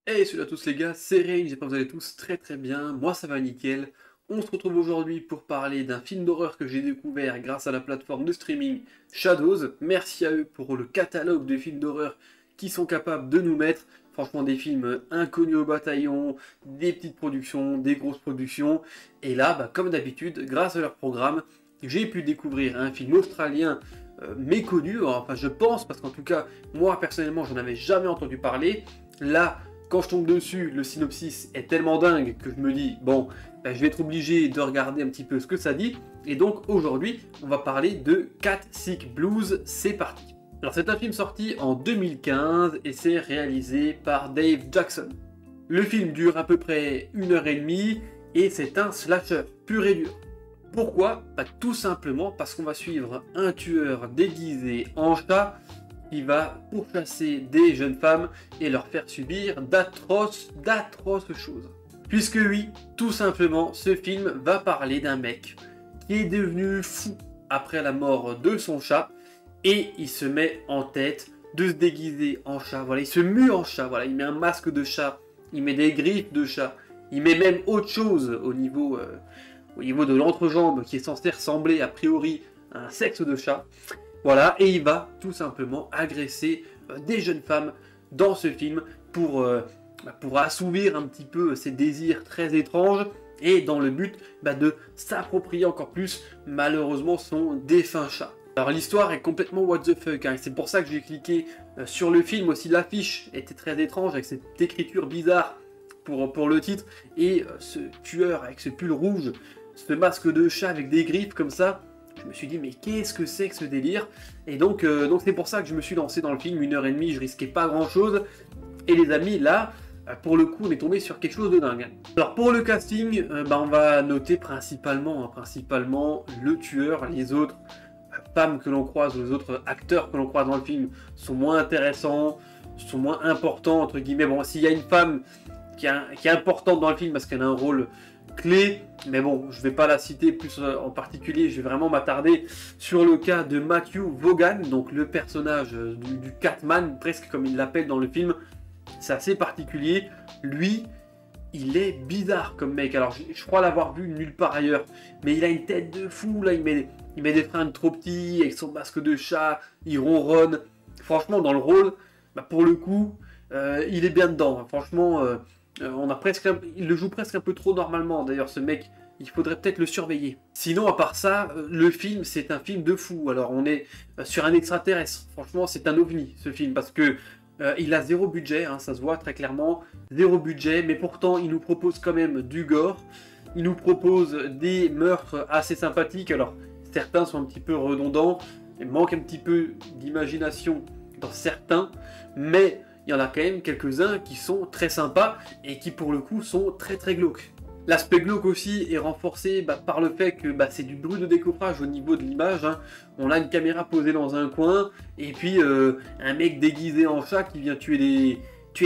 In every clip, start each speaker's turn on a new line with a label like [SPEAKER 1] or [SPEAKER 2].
[SPEAKER 1] Hey, salut à tous les gars, c'est Rain, j'espère que vous allez tous très bien, moi ça va nickel. On se retrouve aujourd'hui pour parler d'un film d'horreur que j'ai découvert grâce à la plateforme de streaming Shadows. Merci à eux pour le catalogue de films d'horreur qu'ils sont capables de nous mettre. Franchement, des films inconnus au bataillon, des petites productions, des grosses productions. Et là, comme d'habitude, grâce à leur programme, j'ai pu découvrir un film australien méconnu, enfin je pense, parce qu'en tout cas, moi personnellement, j'en avais jamais entendu parler. Là, quand je tombe dessus, le synopsis est tellement dingue que je me dis, bon, je vais être obligé de regarder un petit peu ce que ça dit. Et donc aujourd'hui, on va parler de Cat Sick Blues, c'est parti. Alors c'est un film sorti en 2015 et c'est réalisé par Dave Jackson. Le film dure à peu près 1h30 et c'est un slasher pur et dur. Pourquoi? Tout simplement parce qu'on va suivre un tueur déguisé en chat qui va pourchasser des jeunes femmes et leur faire subir d'atroces choses. Puisque oui, tout simplement, ce film va parler d'un mec qui est devenu fou après la mort de son chat et il se met en tête de se déguiser en chat. Voilà, il se mue en chat, voilà, il met un masque de chat, il met des griffes de chat, il met même autre chose au niveau de l'entrejambe qui est censé ressembler a priori à un sexe de chat. Voilà, et il va tout simplement agresser des jeunes femmes dans ce film pour assouvir un petit peu ses désirs très étranges et dans le but de s'approprier encore plus malheureusement son défunt chat. Alors l'histoire est complètement what the fuck, hein, et c'est pour ça que j'ai cliqué sur le film. Aussi l'affiche était très étrange avec cette écriture bizarre pour le titre et ce tueur avec ce pull rouge, ce masque de chat avec des griffes comme ça. Je me suis dit mais qu'est-ce que c'est que ce délire? Et donc c'est pour ça que je me suis lancé dans le film, 1h30, je risquais pas grand chose. Et les amis, là, pour le coup, on est tombé sur quelque chose de dingue. Alors pour le casting, on va noter principalement le tueur. Les autres femmes que l'on croise, les autres acteurs que l'on croise dans le film sont moins intéressants, sont moins importants, entre guillemets. Bon, s'il y a une femme qui est importante dans le film parce qu'elle a un rôle clé, mais bon, je vais pas la citer plus en particulier, je vais vraiment m'attarder sur le cas de Matthew Vaughan, donc le personnage du Catman, presque comme il l'appelle dans le film. C'est assez particulier. Lui, il est bizarre comme mec. Alors, je crois l'avoir vu nulle part ailleurs, mais il a une tête de fou, là, il met des fringues trop petits, avec son masque de chat, il ronronne. Franchement, dans le rôle, pour le coup, il est bien dedans. Franchement, il le joue presque un peu trop normalement. D'ailleurs, ce mec, il faudrait peut-être le surveiller. Sinon, à part ça, le film, c'est un film de fou. Alors, on est sur un extraterrestre. Franchement, c'est un ovni, ce film, parce que il a zéro budget, hein, ça se voit très clairement. Zéro budget, mais pourtant, il nous propose quand même du gore. Il nous propose des meurtres assez sympathiques. Alors, certains sont un petit peu redondants. Il manque un petit peu d'imagination dans certains, mais il y en a quand même quelques-uns qui sont très sympas et qui pour le coup sont très glauques. L'aspect glauque aussi est renforcé par le fait que c'est du bruit de décoffrage au niveau de l'image, hein. On a une caméra posée dans un coin et puis un mec déguisé en chat qui vient tuer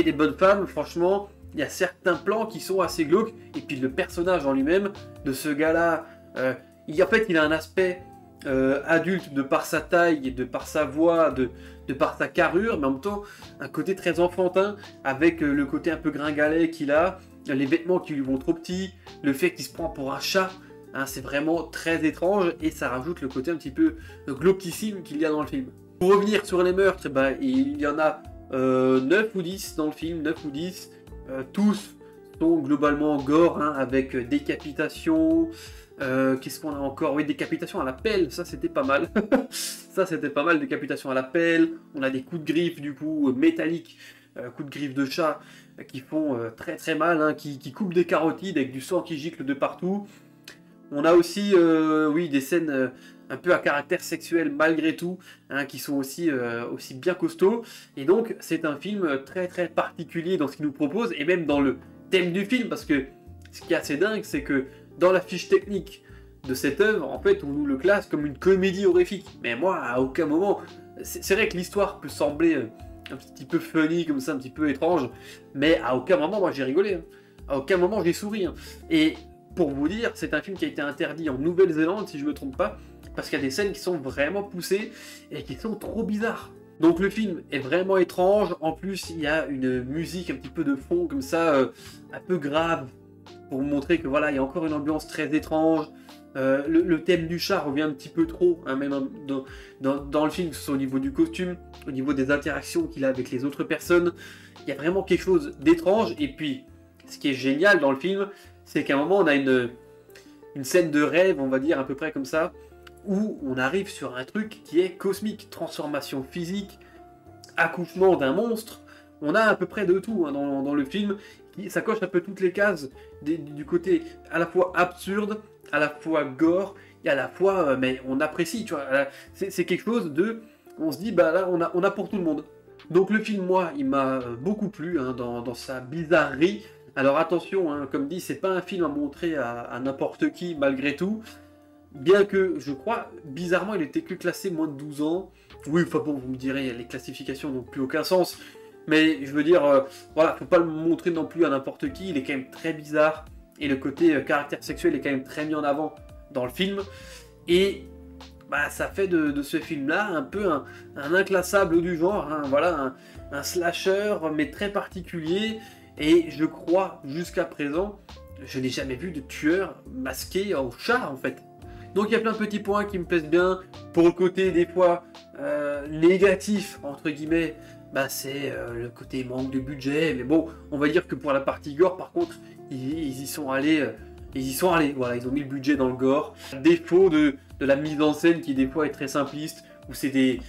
[SPEAKER 1] des bonnes femmes. Franchement, il y a certains plans qui sont assez glauques et puis le personnage en lui-même de ce gars-là, en fait il a un aspect adulte de par sa taille, de par sa voix, de par sa carrure, mais en même temps un côté très enfantin avec le côté un peu gringalet qu'il a, les vêtements qui lui vont trop petits, le fait qu'il se prend pour un chat, hein, c'est vraiment très étrange et ça rajoute le côté un petit peu glauquissime qu'il y a dans le film. Pour revenir sur les meurtres, il y en a 9 ou 10 dans le film, 9 ou 10, tous sont globalement gore, hein, avec décapitation. Qu'est-ce qu'on a encore? Oui, décapitation à la pelle, ça c'était pas mal. Ça c'était pas mal, décapitation à la pelle. On a des coups de griffe du coup métalliques, coups de griffe de chat qui font très mal, hein, qui coupent des carotides avec du sang qui gicle de partout. On a aussi oui, des scènes un peu à caractère sexuel malgré tout, hein, qui sont aussi bien costauds. Et donc c'est un film très particulier dans ce qu'il nous propose et même dans le thème du film, parce que ce qui est assez dingue, c'est que dans la fiche technique de cette œuvre, en fait, on nous le classe comme une comédie horrifique. Mais moi, à aucun moment... C'est vrai que l'histoire peut sembler un petit peu funny, comme ça, un petit peu étrange, mais à aucun moment, moi, j'ai rigolé. Hein. À aucun moment, j'ai souri. Hein. Et pour vous dire, c'est un film qui a été interdit en Nouvelle-Zélande, si je ne me trompe pas, parce qu'il y a des scènes qui sont vraiment poussées et qui sont trop bizarres. Donc le film est vraiment étrange, en plus il y a une musique un petit peu de fond comme ça, un peu grave, pour montrer que voilà, il y a encore une ambiance très étrange. Le thème du chat revient un petit peu trop, hein, même dans le film, que ce soit au niveau du costume, au niveau des interactions qu'il a avec les autres personnes. Il y a vraiment quelque chose d'étrange, et puis ce qui est génial dans le film, c'est qu'à un moment on a une scène de rêve, on va dire à peu près comme ça, où on arrive sur un truc qui est cosmique, transformation physique, accouchement d'un monstre. On a à peu près de tout hein, dans le film. Ça coche un peu toutes les cases du côté à la fois absurde, à la fois gore, et à la fois, mais on apprécie, tu vois. C'est quelque chose de... On se dit, bah là, on a pour tout le monde. Donc le film, moi, il m'a beaucoup plu hein, dans sa bizarrerie. Alors attention, hein, comme dit, c'est pas un film à montrer à n'importe qui, malgré tout. Bien que, je crois, bizarrement, il était que classé moins de 12 ans. Oui, enfin bon, vous me direz, les classifications n'ont plus aucun sens. Mais je veux dire, voilà, faut pas le montrer non plus à n'importe qui, il est quand même très bizarre. Et le côté caractère sexuel est quand même très mis en avant dans le film. Et bah, ça fait de ce film-là un peu un inclassable du genre. Hein, voilà, un slasher, mais très particulier. Et je crois, jusqu'à présent, je n'ai jamais vu de tueur masqué au chat, en fait. Donc il y a plein de petits points qui me plaisent bien. Pour le côté des fois négatif, entre guillemets, bah, c'est le côté manque de budget. Mais bon, on va dire que pour la partie gore, par contre, ils y sont allés. Ils y sont allés, voilà, ils ont mis le budget dans le gore. Défaut de la mise en scène qui des fois est très simpliste, où c'est des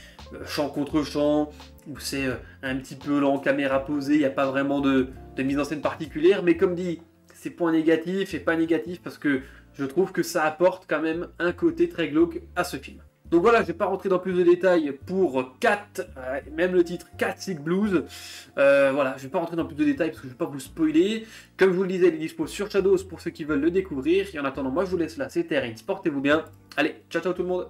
[SPEAKER 1] champs contre champs, où c'est un petit peu lent, caméra posée, il n'y a pas vraiment de mise en scène particulière. Mais comme dit, c'est point négatif et pas négatif parce que je trouve que ça apporte quand même un côté très glauque à ce film. Donc voilà, je ne vais pas rentrer dans plus de détails pour Cat, même le titre Cat Sick Blues. Voilà, je ne vais pas rentrer dans plus de détails parce que je ne vais pas vous spoiler. Comme je vous le disais, il est dispo sur Shadows pour ceux qui veulent le découvrir. Et en attendant, moi je vous laisse là, c'était Terence, portez-vous bien. Allez, ciao ciao tout le monde.